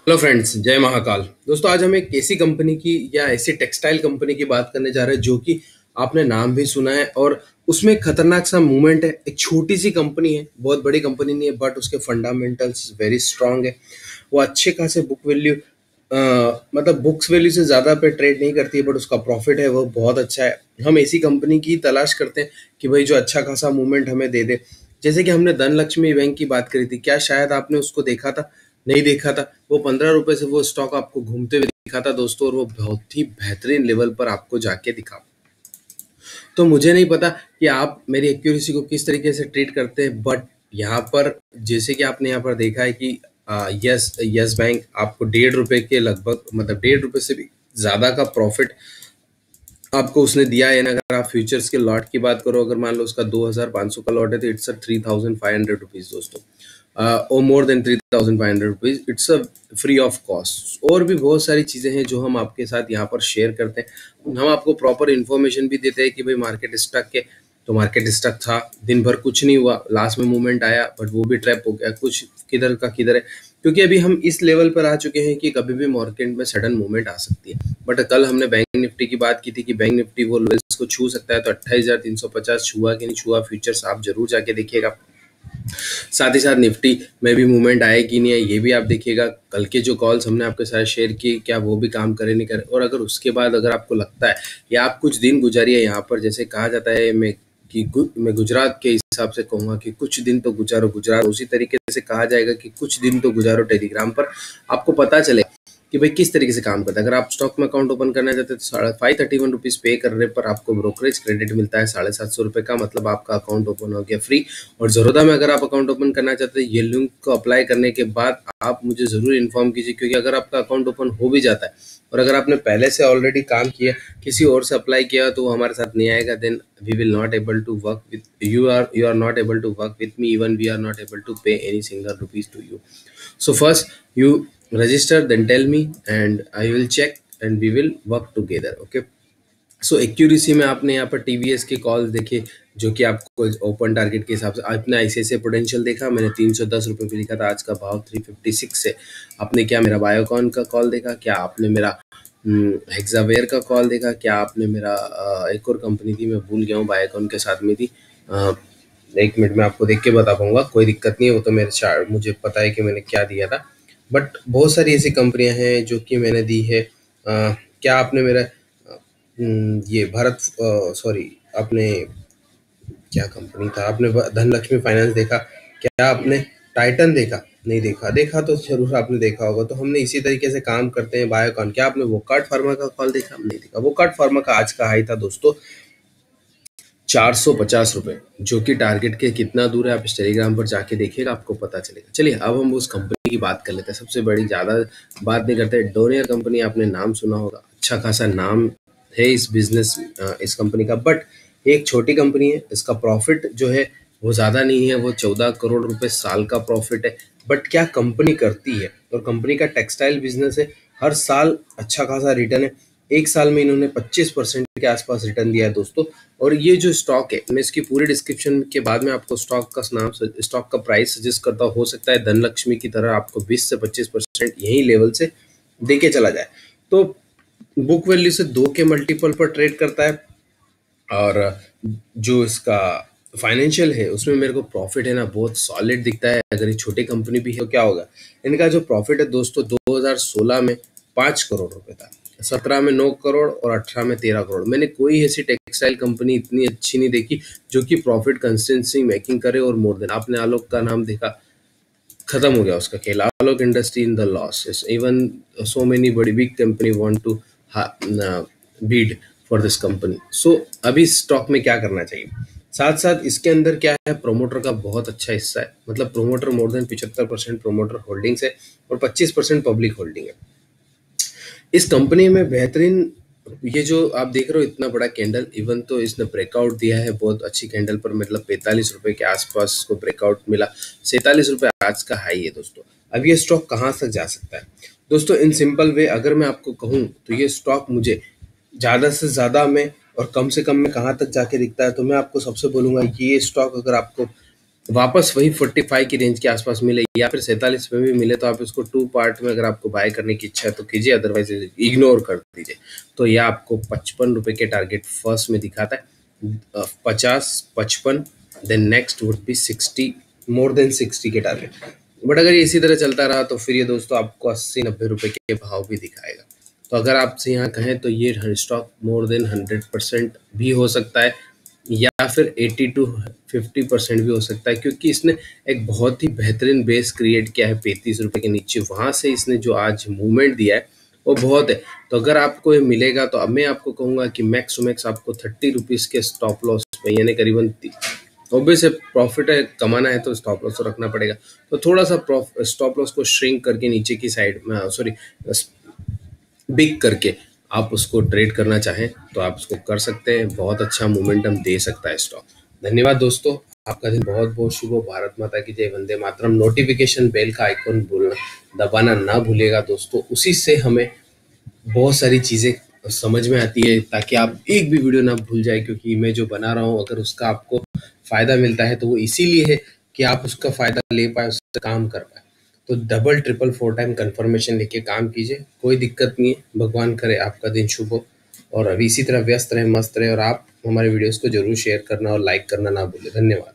Hello friends, जय महाकाल। दोस्तों, आज हम एक ऐसी कंपनी की या ऐसी टेक्सटाइल कंपनी की बात करने जा रहे हैं जो कि आपने नाम भी सुना है और उसमें एक खतरनाक सा मूवमेंट है। एक छोटी सी कंपनी है, बहुत बड़ी कंपनी नहीं है, बट उसके फंडामेंटल्स वेरी स्ट्रांग है। वो अच्छे खासे बुक वैल्यू, मतलब बुक्स वैल्यू से ज़्यादा पे ट्रेड नहीं करती है, बट उसका प्रॉफिट है वो बहुत अच्छा है। हम ऐसी कंपनी की तलाश करते हैं कि भाई जो अच्छा खासा मूवमेंट हमें दे दे। जैसे कि हमने धनलक्ष्मी बैंक की बात करी थी, क्या शायद आपने उसको देखा था? नहीं देखा था। वो 15 रुपए से वो स्टॉक आपको घूमते हुए दिखा था दोस्तों, और वो बहुत ही बेहतरीन लेवल पर आपको जाके दिखा। तो मुझे नहीं पता कि आप मेरी एक्यूरेसी को किस तरीके से ट्रीट करते हैं, बट यहाँ पर जैसे कि आपने यहाँ पर देखा है कि यस यस बैंक आपको 1.5 रुपए के लगभग, मतलब 1.5 रुपए से भी ज़्यादा का प्रॉफिट आपको उसने दिया है ना। अगर आप फ्यूचर्स के लॉट की बात करो, अगर मान लो उसका 2500 का लॉट है, तो इट्स अ 3500 रुपीज दोस्तों, और more than 3500 rupees. It's a free of cost. और भी बहुत सारी चीज़ें हैं जो हम आपके साथ यहाँ पर शेयर करते हैं। हम आपको प्रॉपर इन्फॉर्मेशन भी देते हैं कि भाई मार्केट स्टक है, तो मार्केट स्टक था, दिन भर कुछ नहीं हुआ, लास्ट में मूवमेंट आया, बट वो भी ट्रैप हो गया, कुछ किधर का किधर है। क्योंकि अभी हम इस लेवल पर आ चुके हैं कि कभी भी मार्केट में सडन मूवमेंट आ सकती है। बट कल हमने बैंक निफ्टी की बात की थी कि बैंक निफ्टी वो लेवल्स को छू सकता है, तो 28,350 छुआ कि नहीं छुआ, फ्यूचर्स आप जरूर जाके देखिएगा। साथ ही साथ निफ्टी में भी मूवमेंट आए कि नहीं है, ये भी आप देखिएगा। कल के जो कॉल्स हमने आपके साथ शेयर किए, क्या वो भी काम करे नहीं करे, और अगर उसके बाद अगर आपको लगता है या आप कुछ दिन गुजारिए यहाँ पर, जैसे कहा जाता है मैं गुजरात के हिसाब से कहूँगा कि कुछ दिन तो गुजारो गुजरात, उसी तरीके से कहा जाएगा कि कुछ दिन तो गुजारो टेलीग्राम पर। आपको पता चले कि भाई किस तरीके से काम करता है। अगर आप स्टॉक में अकाउंट ओपन करना चाहते हैं तो 531 रुपीज़ पे करने पर आपको ब्रोकरेज क्रेडिट मिलता है 750 रुपये का, मतलब आपका अकाउंट ओपन हो गया फ्री। और ज़रोधा में अगर आप अकाउंट ओपन करना चाहते हैं, ये लिंक को अप्लाई करने के बाद आप मुझे ज़रूर इन्फॉर्म कीजिए, क्योंकि अगर आपका अकाउंट ओपन हो भी जाता है और अगर आपने पहले से ऑलरेडी काम किया, किसी और से अप्लाई किया, तो वो हमारे साथ नहीं आएगा, then we will not able to work with you are not able to work with me, even we are not able to pay any single rupees to you. So first you register, then tell me and I will check and we will work together. Okay. So accuracy में आपने यहाँ पर TVS के call देखे, जो कि आपको open target के हिसाब से आपने ऐसे पोटेंशियल देखा। मैंने 310 रुपये पे लिखा था, आज का भाव 356 है। आपने क्या मेरा बायोकॉन का कॉल देखा? क्या आपने मेरा हेक्सावेयर का कॉल देखा? क्या आपने मेरा एक और कंपनी थी, मैं भूल गया हूँ, बायोकॉन के साथ में थी। 1 मिनट में आपको देख के बता पाऊंगा, कोई दिक्कत नहीं है, वो तो मुझे पता है कि मैंने क्या दिया था। बट बहुत सारी ऐसी कंपनियां हैं जो कि मैंने दी है। क्या आपने मेरा ये भारत, सॉरी, आपने क्या कंपनी था, आपने धनलक्ष्मी फाइनेंस देखा? क्या आपने टाइटन देखा? नहीं देखा। देखा तो जरूर आपने देखा होगा। तो हमने इसी तरीके से काम करते हैं। बायोकॉन, क्या आपने वोकार्ट फार्मा का कॉल देखा? नहीं देखा। वोकार्ट फार्मा का आज का हाई था दोस्तों 450 रुपये, जो कि टारगेट के कितना दूर है आप इस टेलीग्राम पर जाके देखिएगा, आपको पता चलेगा। चलिए अब हम उस कंपनी की बात कर लेते हैं। सबसे बड़ी, ज़्यादा बात नहीं करते, डोनियर कंपनी आपने नाम सुना होगा, अच्छा खासा नाम है इस बिजनेस, इस कंपनी का। बट एक छोटी कंपनी है, इसका प्रॉफिट जो है वो ज़्यादा नहीं है, वो 14 करोड़ रुपए साल का प्रॉफिट है। बट क्या कंपनी करती है, और कंपनी का टेक्सटाइल बिजनेस है, हर साल अच्छा खासा रिटर्न है। एक साल में इन्होंने 25% के आसपास रिटर्न दिया है दोस्तों। और ये जो स्टॉक है, मैं इसकी पूरी डिस्क्रिप्शन के बाद में आपको स्टॉक का नाम, स्टॉक का प्राइस सजेस्ट करता हूँ। हो सकता है धनलक्ष्मी की तरह आपको 20 से 25% यही लेवल से देके चला जाए। तो बुक वैल्यू से 2 के मल्टीपल पर ट्रेड करता है, और जो इसका फाइनेंशियल है उसमें मेरे को प्रॉफिट है ना बहुत सॉलिड दिखता है। अगर ये छोटी कंपनी भी है तो क्या होगा, इनका जो प्रॉफिट है दोस्तों 2016 में 5 करोड़ रुपए था, 17 में 9 करोड़ और 18 में 13 करोड़। मैंने कोई ऐसी टेक्सटाइल कंपनी इतनी अच्छी नहीं देखी जो कि प्रॉफिट कंसिस्टेंसी मेकिंग करे। और मोर देन, आपने आलोक का नाम देखा, खत्म हो गया उसका खेल। Alok industry in the loss, even so many बड़ी big company want to bid for this company. So अभी स्टॉक में क्या करना चाहिए? साथ साथ इसके अंदर क्या है, प्रोमोटर का बहुत अच्छा हिस्सा है, मतलब promoter more than 75% promoter holdings है और 25% पब्लिक होल्डिंग है इस कंपनी में। बेहतरीन, ये जो आप देख रहे हो इतना बड़ा कैंडल, इवन तो इसने ब्रेकआउट दिया है बहुत अच्छी कैंडल पर, मतलब 45 रुपए के आसपास इसको ब्रेकआउट मिला। 47 रुपए आज का हाई है दोस्तों। अब ये स्टॉक कहाँ तक जा सकता है दोस्तों? इन सिंपल वे अगर मैं आपको कहूँ तो ये स्टॉक मुझे ज़्यादा से ज़्यादा में और कम से कम में कहाँ तक जाके दिखता है, तो मैं आपको सबसे बोलूँगा कि ये स्टॉक अगर आपको वापस वही 45 की रेंज के आसपास मिले या फिर 47 में भी मिले तो आप इसको 2 पार्ट में अगर आपको बाय करने की इच्छा है तो कीजिए, अदरवाइज इग्नोर कर दीजिए। तो यह आपको 55 रुपए के टारगेट फर्स्ट में दिखाता है, 50, 55, then next would be 60, more than 60 के टारगेट। बट अगर ये इसी तरह चलता रहा तो फिर ये दोस्तों आपको 80-90 रुपए के भाव भी दिखाएगा। तो अगर आपसे यहाँ कहें तो ये स्टॉक मोर देन 100% भी हो सकता है या फिर 80 टू 50% भी हो सकता है, क्योंकि इसने एक बहुत ही बेहतरीन बेस क्रिएट किया है 35 रुपए के नीचे। वहां से इसने जो आज मूवमेंट दिया है वो बहुत है। तो अगर आपको ये मिलेगा तो अब मैं आपको कहूंगा कि मैक्स टू मैक्स आपको 30 रुपीज के स्टॉप लॉस पे यानी करीबन ऑब्वियस है, प्रॉफिट है, कमाना है तो स्टॉप लॉस तो रखना पड़ेगा। तो थोड़ा सा स्टॉप लॉस को श्रिंक करके नीचे की साइड में, सॉरी, बिग करके आप उसको ट्रेड करना चाहें तो आप उसको कर सकते हैं। बहुत अच्छा मोमेंटम दे सकता है स्टॉक। धन्यवाद दोस्तों, आपका दिन बहुत बहुत शुभ हो। भारत माता की जय, वंदे मातरम। नोटिफिकेशन बेल का आइकॉन बोलना दबाना ना भूलेगा दोस्तों, उसी से हमें बहुत सारी चीज़ें समझ में आती है ताकि आप एक भी वीडियो ना भूल जाए, क्योंकि मैं जो बना रहा हूँ अगर उसका आपको फ़ायदा मिलता है तो वो इसीलिए है कि आप उसका फ़ायदा ले पाए, उससे काम कर पाए। तो डबल ट्रिपल 4 टाइम कंफर्मेशन लेके काम कीजिए, कोई दिक्कत नहीं है। भगवान करे आपका दिन शुभ हो और अभी इसी तरह व्यस्त रहे, मस्त रहे, और आप हमारे वीडियोस को जरूर शेयर करना और लाइक करना ना भूलें। धन्यवाद।